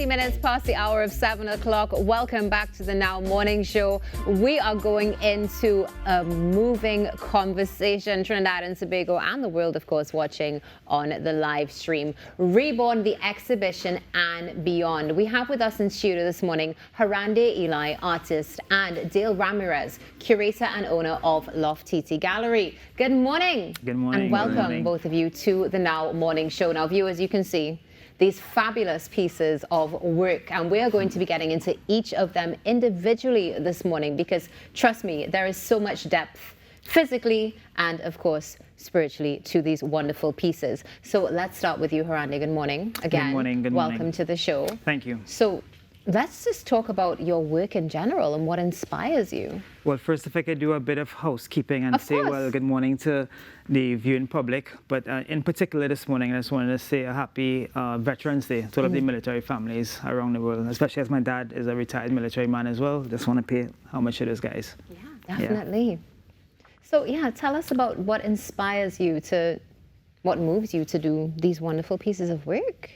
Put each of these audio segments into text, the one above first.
20 minutes past the hour of 7 o'clock. Welcome back to the Now Morning Show. We are going into a moving conversation. Trinidad and Tobago and the world, of course, watching on the live stream. Reborn, the exhibition and beyond. We have with us in studio this morning Harande Elie, artist, and Dale Ramirez, curator and owner of LOFTT Gallery. Good morning. Good morning. And welcome, Good morning. both of you, to the Now Morning Show. Now, viewers, you can see these fabulous pieces of work, and we are going to be getting into each of them individually this morning because, trust me, there is so much depth physically and, of course, spiritually to these wonderful pieces. So let's start with you, Harande. Good morning. Again, good morning. Good welcome morning. to the show. Thank you. So let's just talk about your work in general and what inspires you. Well, first, if I could do a bit of housekeeping and Of say, course. well, good morning to the viewing public. But in particular this morning, I just wanted to say a happy Veterans Day to all of the military families around the world, especially as my dad is a retired military man as well. Just want to pay homage to those guys. Yeah, definitely. So, yeah, tell us about what inspires you to, what moves you to do these wonderful pieces of work.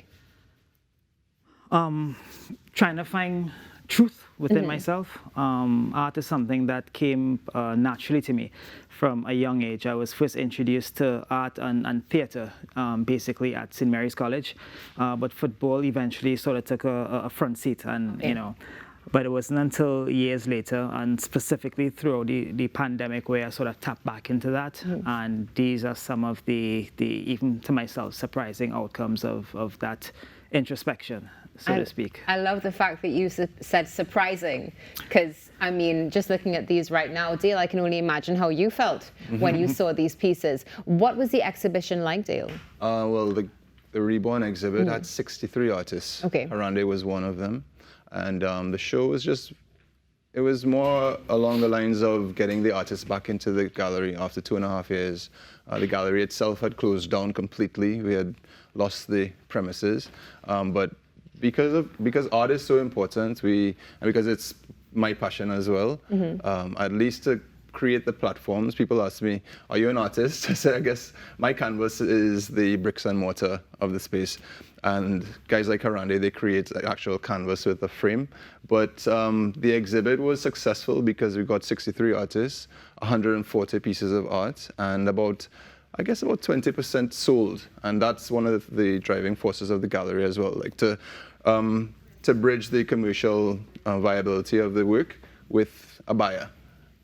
Trying to find truth within myself. Art is something that came naturally to me from a young age. I was first introduced to art and theatre, basically at St. Mary's College, but football eventually sort of took a front seat, and you know. But it wasn't until years later, and specifically throughout the pandemic, where I sort of tapped back into that. And these are some of the even to myself, surprising outcomes of that introspection, so to speak. I love the fact that you said surprising, because, I mean, just looking at these right now, Dale, I can only imagine how you felt when you saw these pieces. What was the exhibition like, Dale? Well, the Reborn exhibit had 63 artists. Okay. Harande was one of them. And the show was just, it was more along the lines of getting the artists back into the gallery after 2.5 years. The gallery itself had closed down completely. We had lost the premises. But because art is so important, and because it's my passion as well, at least to create the platforms. People ask me, are you an artist? I said, I guess my canvas is the bricks and mortar of the space. And guys like Harande, they create an actual canvas with a frame. But the exhibit was successful because we got 63 artists, 140 pieces of art, and about 20% sold. And that's one of the driving forces of the gallery as well, like to bridge the commercial viability of the work with a buyer.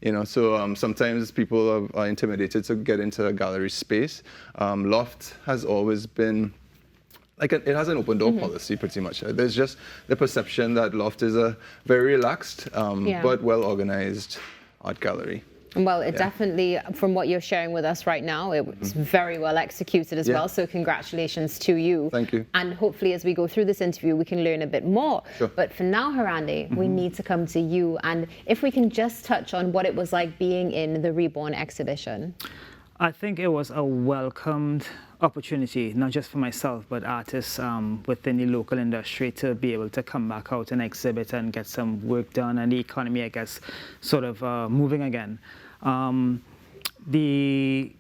You know, so sometimes people are intimidated to get into a gallery space. Loft has always been, it has an open door policy pretty much. There's just the perception that Loft is a very relaxed but well-organized art gallery. Well, it definitely, from what you're sharing with us right now, it was very well executed as well. So congratulations to you. Thank you. And hopefully as we go through this interview, we can learn a bit more. Sure. But for now, Harande, we need to come to you. And if we can just touch on what it was like being in the Reborn exhibition. I think it was a welcomed opportunity, not just for myself, but artists within the local industry to be able to come back out and exhibit and get some work done, and the economy, I guess, sort of moving again. The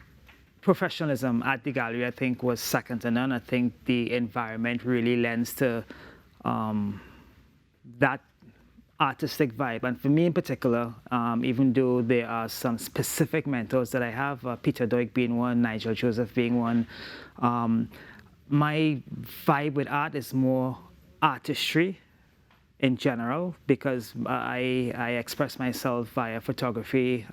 professionalism at the gallery, I think, was second to none. I think the environment really lends to that artistic vibe. And for me in particular, even though there are some specific mentors that I have, Peter Doig being one, Nigel Joseph being one, my vibe with art is more artistry in general, because I express myself via photography,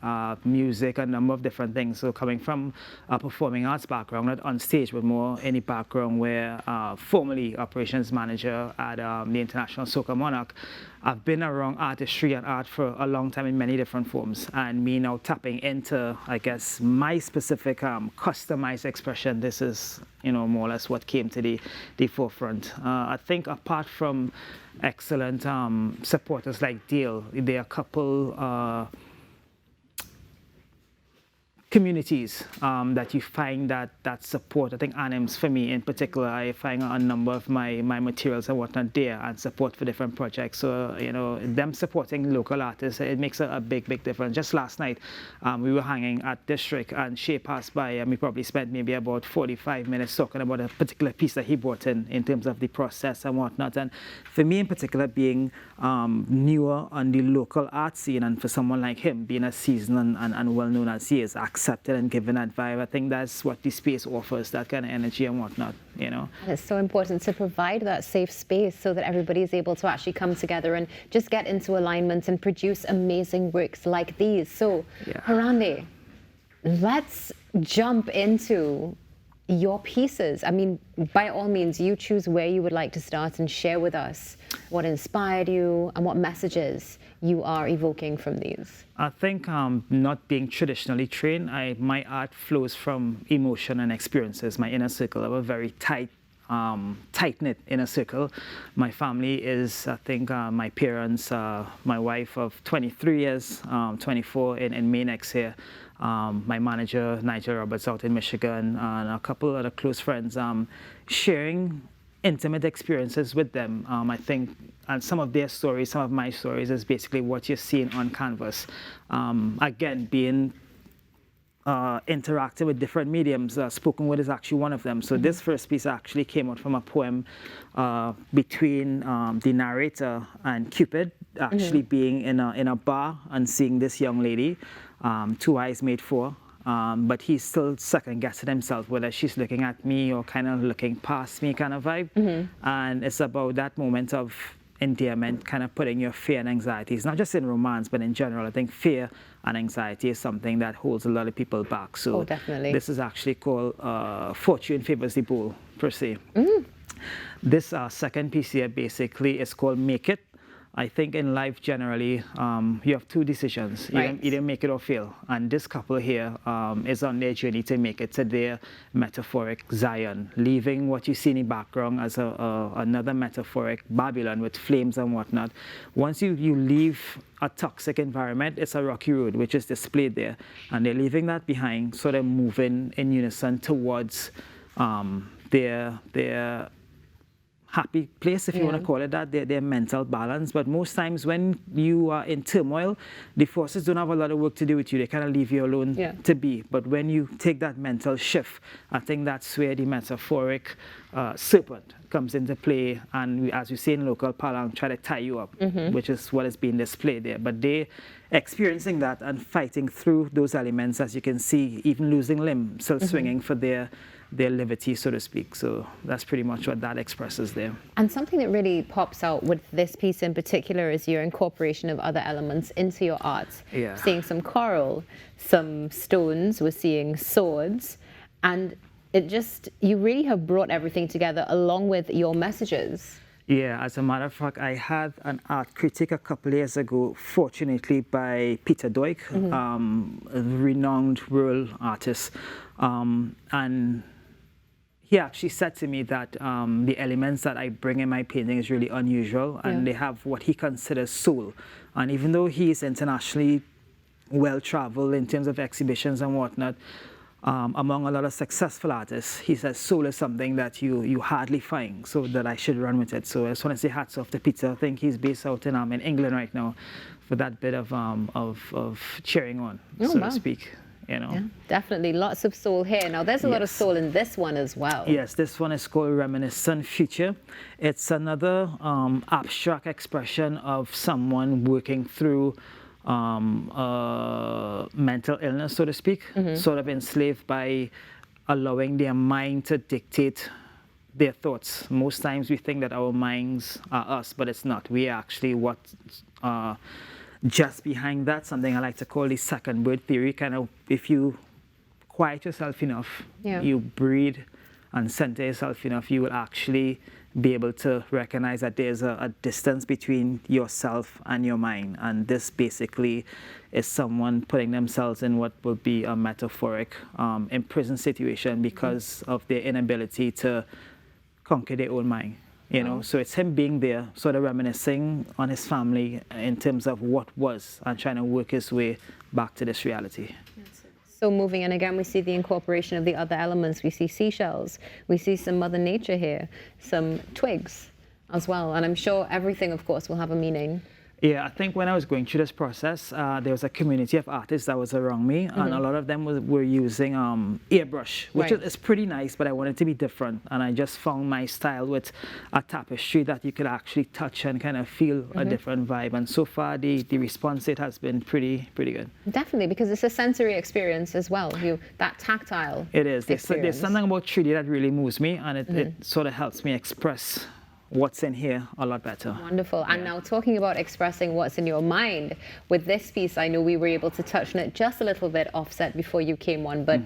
music, a number of different things. So coming from a performing arts background, not on stage, but more in a background where formerly operations manager at the International Soca Monarch, I've been around artistry and art for a long time in many different forms. And me now tapping into, I guess, my specific customized expression, this is, you know, more or less what came to the forefront. I think apart from excellent supporters like Dale, there are a couple communities that you find that support. I think anims for me in particular, I find a number of my materials and whatnot there and support for different projects. So, you know, them supporting local artists, it makes a big difference. Just last night, we were hanging at District and Shay passed by and we probably spent maybe about 45 minutes talking about a particular piece that he brought in terms of the process and whatnot. And for me in particular, being newer on the local art scene and for someone like him, being as seasoned and well-known as he is, accepted and given that vibe, I think that's what the space offers, that kind of energy and whatnot, you know. And it's so important to provide that safe space so that everybody is able to actually come together and just get into alignment and produce amazing works like these. So, yeah. Harande, let's jump into your pieces. I mean, by all means, you choose where you would like to start and share with us what inspired you and what messages you are evoking from these. I think not being traditionally trained, my art flows from emotion and experiences. My inner circle, I have a very tight-knit inner circle. My family is, I think, my parents, my wife of 23 years, 24 in May next year. My manager, Nigel Roberts, out in Michigan, and a couple other close friends, sharing intimate experiences with them. I think, and some of their stories, some of my stories is basically what you're seeing on canvas. Again, being interactive with different mediums, spoken word is actually one of them. So this first piece actually came out from a poem between the narrator and Cupid, actually being in a bar and seeing this young lady, two eyes made four, but he's still second-guessing himself whether she's looking at me or kind of looking past me kind of vibe. And it's about that moment of endearment, kind of putting your fear and anxieties, not just in romance, but in general. I think fear and anxiety is something that holds a lot of people back. So definitely. This is actually called Fortune Favors the Bold, per se. This second piece here basically is called Make It. I think in life generally, you have two decisions. Right. Either make it or fail. And this couple here is on their journey to make it to their metaphoric Zion, leaving what you see in the background as another metaphoric Babylon with flames and whatnot. Once you leave a toxic environment, it's a rocky road, which is displayed there. And they're leaving that behind, so they're moving in unison towards their happy place, if you want to call it that, their mental balance. But most times when you are in turmoil, the forces don't have a lot of work to do with you. They kind of leave you alone to be. But when you take that mental shift, I think that's where the metaphoric serpent comes into play. And as we say in local parlance, try to tie you up, which is what is being displayed there. But they experiencing that and fighting through those elements, as you can see, even losing limb, still swinging for their liberty, so to speak. So that's pretty much what that expresses there. And something that really pops out with this piece in particular is your incorporation of other elements into your art. Yeah. Seeing some coral, some stones, we're seeing swords, and it just, you really have brought everything together along with your messages. Yeah, as a matter of fact, I had an art critic a couple of years ago, fortunately by Peter Doig, a renowned world artist, and he actually said to me that the elements that I bring in my painting is really unusual, and they have what he considers soul. And even though he is internationally well-traveled in terms of exhibitions and whatnot, among a lot of successful artists, he says soul is something that you hardly find, so that I should run with it. So I just want to say hats off to Peter. I think he's based out in England right now for that bit of cheering on, so to speak. You know. Yeah, definitely lots of soul here. Now there's a lot of soul in this one as well. Yes, this one is called Reminiscent Future. It's another abstract expression of someone working through mental illness, so to speak, sort of enslaved by allowing their mind to dictate their thoughts. Most times we think that our minds are us, but it's not. We are actually what just behind that, something I like to call the second word theory. Kind of, if you quiet yourself enough, you breathe and center yourself enough, you will actually be able to recognize that there's a distance between yourself and your mind. And this basically is someone putting themselves in what would be a metaphoric imprisoned situation because of their inability to conquer their own mind. You know, so it's him being there, sort of reminiscing on his family in terms of what was and trying to work his way back to this reality. So moving, and again, we see the incorporation of the other elements. We see seashells, we see some Mother Nature here, some twigs as well. And I'm sure everything, of course, will have a meaning. Yeah, I think when I was going through this process, there was a community of artists that was around me, and a lot of them were using airbrush, which is pretty nice, but I wanted to be different. And I just found my style with a tapestry that you could actually touch and kind of feel a different vibe. And so far, the response it has been pretty good. Definitely, because it's a sensory experience as well. That tactile. It is. There's something about 3D that really moves me, and it sort of helps me express what's in here a lot better. Wonderful. And now talking about expressing what's in your mind, with this piece, I know we were able to touch on it just a little bit offset before you came on, but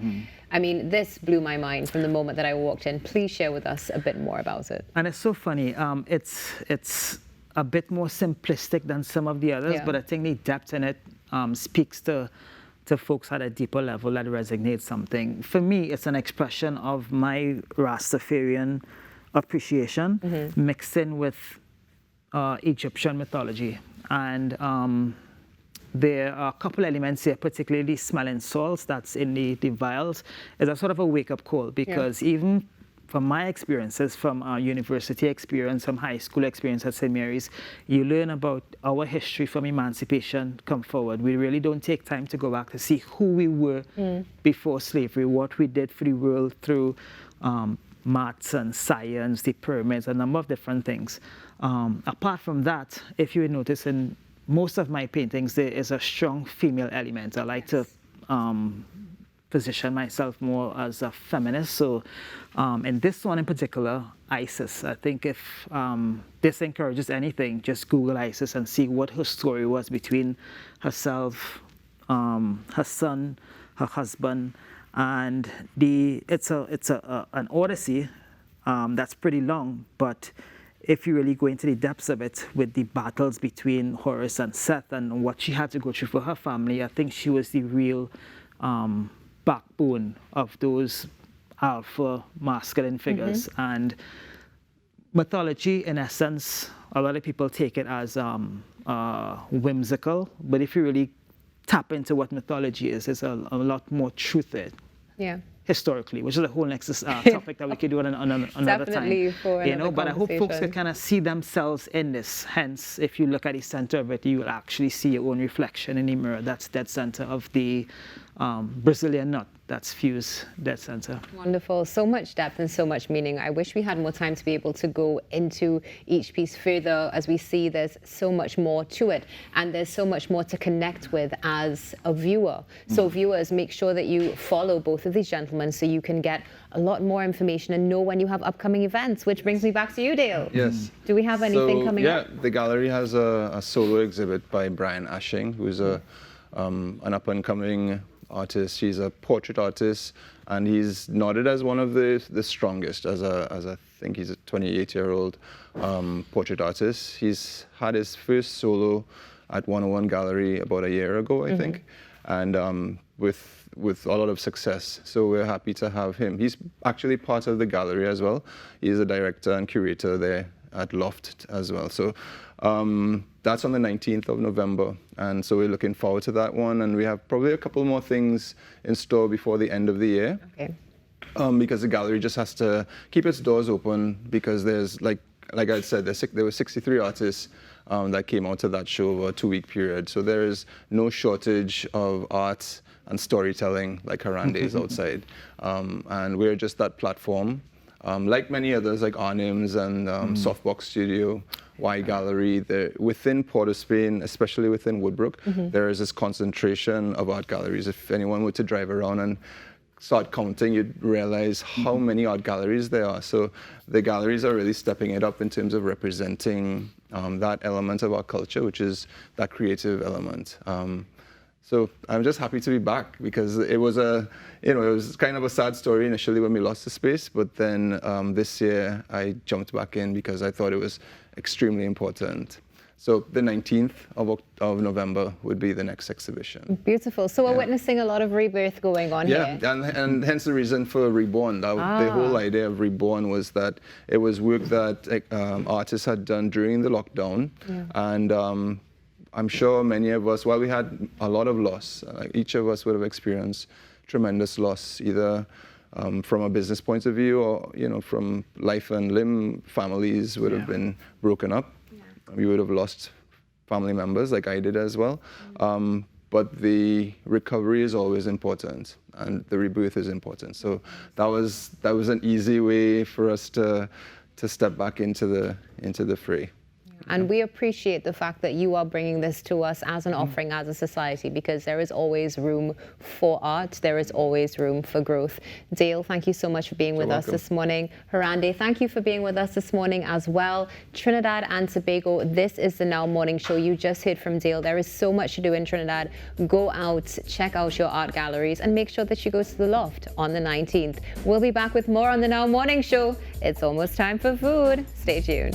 I mean, this blew my mind from the moment that I walked in. Please share with us a bit more about it. And it's so funny. It's a bit more simplistic than some of the others, but I think the depth in it speaks to folks at a deeper level that resonates something. For me, it's an expression of my Rastafarian appreciation mixed in with Egyptian mythology. And there are a couple elements here, particularly smelling salts that's in the vials, is a sort of a wake-up call, because even from my experiences, from our university experience, from high school experience at St. Mary's, you learn about our history from emancipation come forward. We really don't take time to go back to see who we were before slavery, what we did for the world through maths and science, the pyramids, a number of different things. Apart from that, if you notice in most of my paintings, there is a strong female element. I like to position myself more as a feminist. So in this one in particular, Isis, I think if this encourages anything, just Google Isis and see what her story was between herself, her son, her husband, and it's an odyssey that's pretty long, but if you really go into the depths of it with the battles between Horus and Seth and what she had to go through for her family, I think she was the real backbone of those alpha masculine figures. And mythology, in essence, a lot of people take it as whimsical, but if you really tap into what mythology is, there's a lot more truth in it. Yeah. Historically, which is a whole next topic that we could do on another time. But I hope folks can kind of see themselves in this. Hence, if you look at the center of it, you will actually see your own reflection in the mirror. That's dead center of the Brazilian nut. That's fused dead center. Wonderful. So much depth and so much meaning. I wish we had more time to be able to go into each piece further. As we see, there's so much more to it, and there's so much more to connect with as a viewer. So viewers, make sure that you follow both of these gentlemen so you can get a lot more information and know when you have upcoming events, which brings me back to you, Dale. Yes. Do we have anything coming up? Yeah, the gallery has a solo exhibit by Brian Ashing, who's an up-and-coming artist. He's a portrait artist, and he's noted as one of the strongest as I think he's a 28-year-old portrait artist. He's had his first solo at 101 Gallery about a year ago, I think, and with a lot of success. So we're happy to have him. He's actually part of the gallery as well. He's a director and curator there at LOFTT as well. So that's on the 19th of November. And so we're looking forward to that one. And we have probably a couple more things in store before the end of the year. Okay. Because the gallery just has to keep its doors open, because there's, like I said, there were 63 artists that came out to that show over a 2-week period. So there is no shortage of art and storytelling like Harande is outside. And we're just that platform. Like many others, like Arnims and Softbox Studio, Y Gallery, within Port of Spain, especially within Woodbrook, there is this concentration of art galleries. If anyone were to drive around and start counting, you'd realize how many art galleries there are. So the galleries are really stepping it up in terms of representing that element of our culture, which is that creative element. So I'm just happy to be back, because it was it was kind of a sad story initially when we lost the space, but then this year I jumped back in because I thought it was extremely important. So the 19th of November would be the next exhibition. Beautiful. So we're witnessing a lot of rebirth going on here. Yeah, and hence the reason for REBORN. The whole idea of REBORN was that it was work that artists had done during the lockdown, and I'm sure many of us, while we had a lot of loss, each of us would have experienced tremendous loss, either from a business point of view or, you know, from life and limb. Families would have been broken up. We would have lost family members like I did as well. But the recovery is always important, and the rebirth is important. So that was an easy way for us to step back into the fray. And we appreciate the fact that you are bringing this to us as an offering as a society, because there is always room for art. There is always room for growth. Dale, thank you so much for being with us this morning. Harande, thank you for being with us this morning as well. Trinidad and Tobago, this is the Now Morning Show. You just heard from Dale. There is so much to do in Trinidad. Go out, check out your art galleries, and make sure that you go to the Loft on the 19th. We'll be back with more on the Now Morning Show. It's almost time for food. Stay tuned.